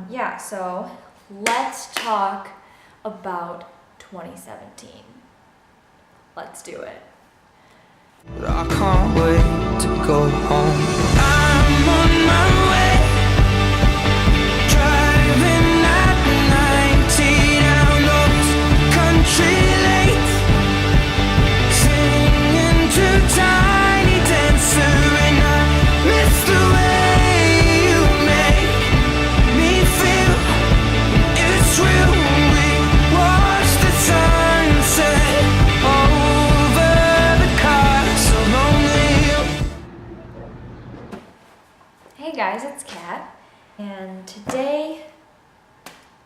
Yeah, so let's talk about 2017. Let's do it. I can't wait to go home. I'm on my way, driving at 90 down those country lanes, singing to Tiny Dancer, and I miss the way you make me feel. It's real. We watch the sunset over the castle lonely. Hey guys, it's Kat, and today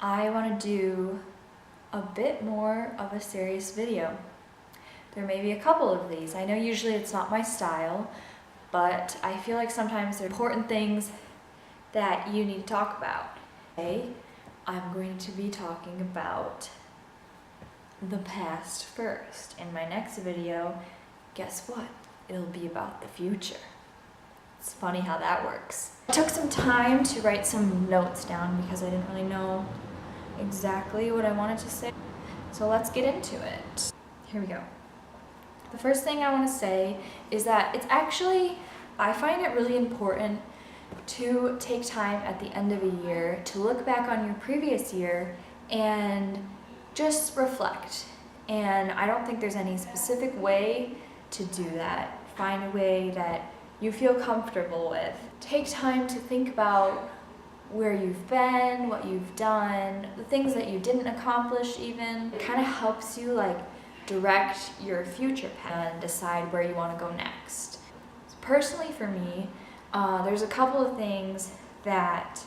I want to do a bit more of a serious video. There may be a couple of these. I know usually it's not my style, but I feel like sometimes there are important things that you need to talk about. Today, I'm going to be talking about the past first. In my next video, guess what? It'll be about the future. It's funny how that works. I took some time to write some notes down because I didn't really know exactly what I wanted to say. So let's get into it. Here we go. The first thing I want to say is that it's actually, I find it really important to take time at the end of a year to look back on your previous year and just reflect. And I don't think there's any specific way to do that. Find a way that you feel comfortable with. Take time to think about where you've been, what you've done, the things that you didn't accomplish even. It kind of helps you like direct your future path and decide where you want to go next. So personally for me, there's a couple of things that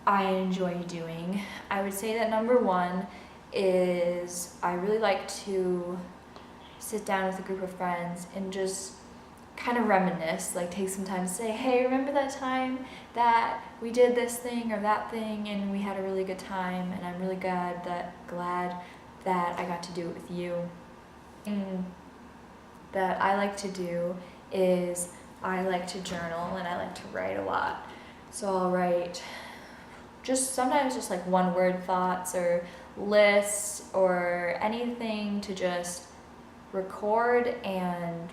I enjoy doing. I would say that number one is I really like to sit down with a group of friends and just kind of reminisce, like take some time to say, hey, remember that time that we did this thing or that thing and we had a really good time, and I'm really glad that I got to do it with you. And that I like to do is I like to journal and I like to write a lot. So I'll write just sometimes just like one word thoughts or lists or anything to just record and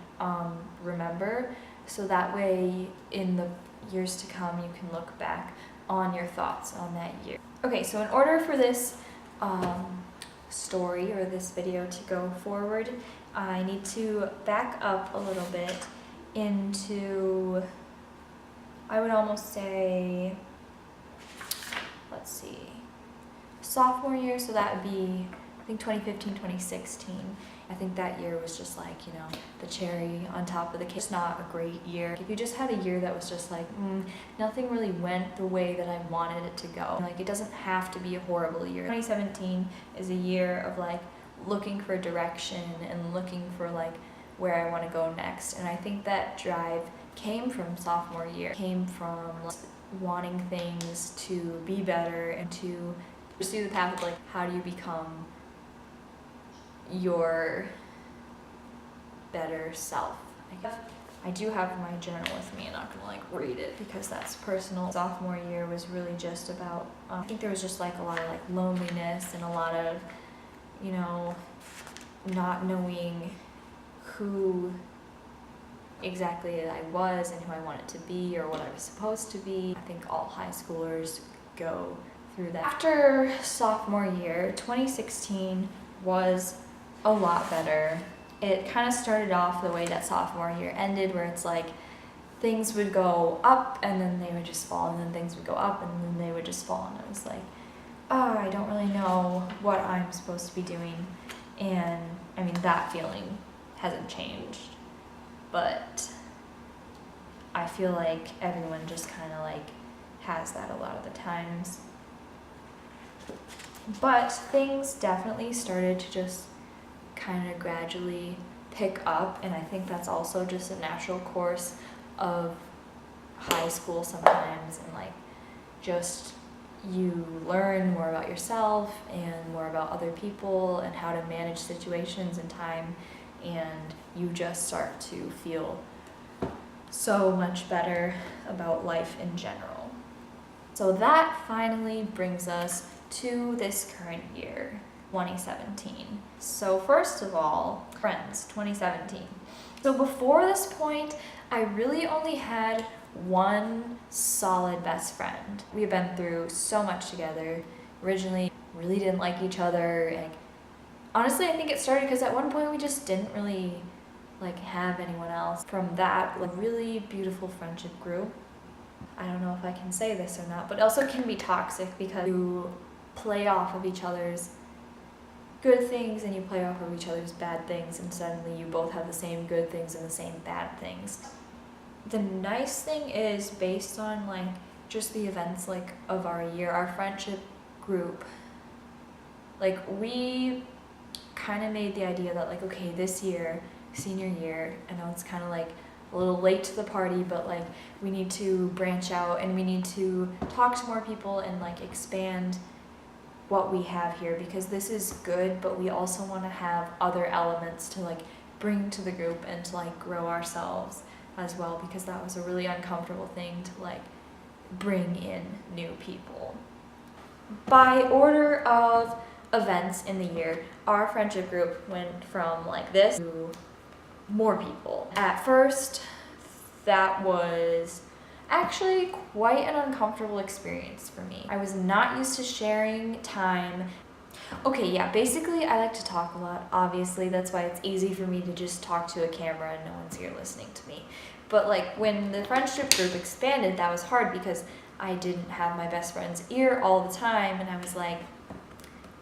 remember, so that way in the years to come you can look back on your thoughts on that year. Okay, so in order for this story or this video to go forward, I need to back up a little bit into, I would almost say, let's see, sophomore year, so that would be I think 2015, 2016. I think that year was just like, you know, the cherry on top of the cake. It's not a great year. If you just had a year that was just like, nothing really went the way that I wanted it to go. Like, it doesn't have to be a horrible year. 2017 is a year of like looking for direction and looking for like where I want to go next. And I think that drive came from sophomore year. Came from like, wanting things to be better and to pursue the path of like, how do you become your better self. I do have my journal with me. I'm not gonna like read it because that's personal. Sophomore year was really just about, I think there was just like a lot of like loneliness and a lot of, you know, not knowing who exactly I was and who I wanted to be or what I was supposed to be. I think all high schoolers go through that. After sophomore year, 2016 was a lot better. It kind of started off the way that sophomore year ended, where it's like things would go up and then they would just fall, and then things would go up and then they would just fall, and I was like, oh, I don't really know what I'm supposed to be doing. And I mean, that feeling hasn't changed, but I feel like everyone just kind of like has that a lot of the times. But things definitely started to just kind of gradually pick up, and I think that's also just a natural course of high school sometimes, and like just you learn more about yourself and more about other people and how to manage situations and time, and you just start to feel so much better about life in general. So that finally brings us to this current year, 2017. So first of all, friends, 2017. So before this point, I really only had one solid best friend. We have been through so much together. Originally, really didn't like each other, and honestly, I think it started because at one point we just didn't really have anyone else. From that, really beautiful friendship grew. I don't know if I can say this or not, but it also can be toxic because you play off of each other's good things and you play off of each other's bad things, and suddenly you both have the same good things and the same bad things. The nice thing is, based on just the events of our year, our friendship group, we kind of made the idea that okay, this year, senior year, I know it's kind of a little late to the party, but we need to branch out and we need to talk to more people and expand what we have here, because this is good, but we also want to have other elements to bring to the group and to grow ourselves as well, because that was a really uncomfortable thing to bring in new people. By order of events in the year, our friendship group went from this to more people. At first, that was actually quite an uncomfortable experience for me. I was not used to sharing time. Okay, yeah, basically I like to talk a lot, obviously. That's why it's easy for me to just talk to a camera and no one's here listening to me. But when the friendship group expanded, that was hard because I didn't have my best friend's ear all the time, and I was like,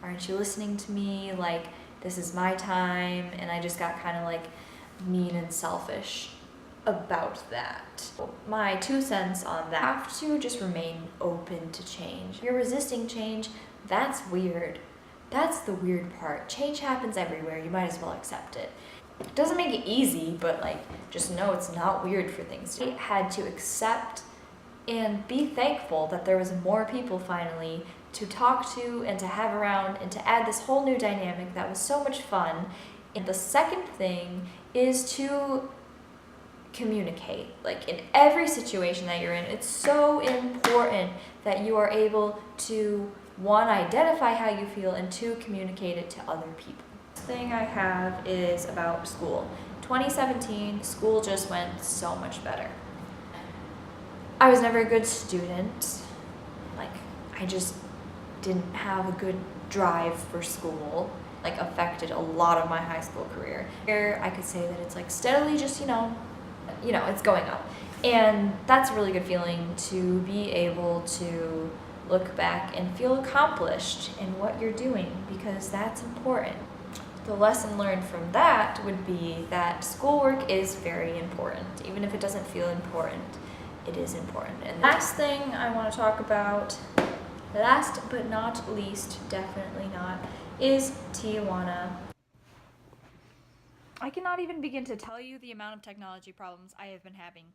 aren't you listening to me? This is my time. And I just got kind of mean and selfish about that. My 2 cents on that: have to just remain open to change. If you're resisting change, that's weird. That's the weird part. Change happens everywhere. You might as well accept it. It doesn't make it easy, but just know it's not weird for things to. I had to accept and be thankful that there was more people finally to talk to and to have around and to add this whole new dynamic that was so much fun. And the second thing is to communicate. In every situation that you're in, it's so important that you are able to, 1, identify how you feel, and 2, communicate it to other people. The thing I have is about school. 2017, school just went so much better. I was never a good student. I just didn't have a good drive for school. Affected a lot of my high school career. Here, I could say that it's steadily just, it's going up. And that's a really good feeling, to be able to look back and feel accomplished in what you're doing, because that's important. The lesson learned from that would be that schoolwork is very important. Even if it doesn't feel important, it is important. And the last thing I want to talk about, last but not least, definitely not, is Tijuana. I cannot even begin to tell you the amount of technology problems I have been having.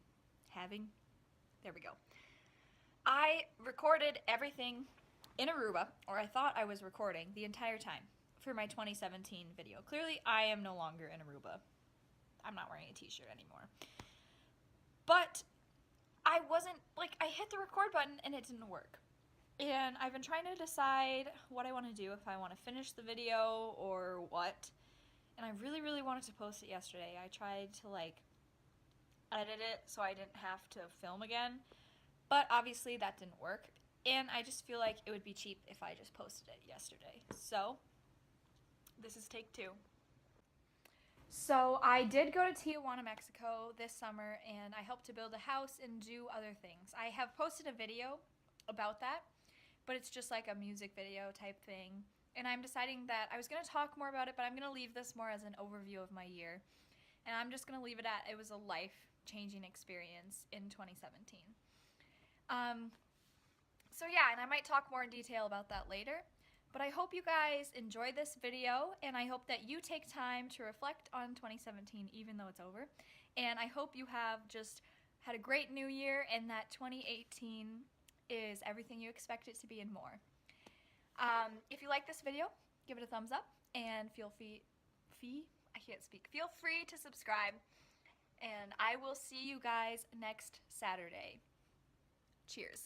There we go. I recorded everything in Aruba, or I thought I was recording the entire time for my 2017 video. Clearly, I am no longer in Aruba. I'm not wearing a t-shirt anymore. But I wasn't, I hit the record button and it didn't work. And I've been trying to decide what I want to do, if I want to finish the video or what. And I really, really wanted to post it yesterday. I tried to edit it so I didn't have to film again, but obviously that didn't work. And I just feel like it would be cheap if I just posted it yesterday. So this is take 2. So I did go to Tijuana, Mexico this summer, and I helped to build a house and do other things. I have posted a video about that, but it's just a music video type thing. And I'm deciding that I was going to talk more about it, but I'm going to leave this more as an overview of my year. And I'm just going to leave it at, it was a life-changing experience in 2017. So yeah, and I might talk more in detail about that later. But I hope you guys enjoyed this video, and I hope that you take time to reflect on 2017, even though it's over. And I hope you have just had a great new year, and that 2018 is everything you expect it to be and more. If you like this video, give it a thumbs up, and feel free to subscribe, and I will see you guys next Saturday. Cheers.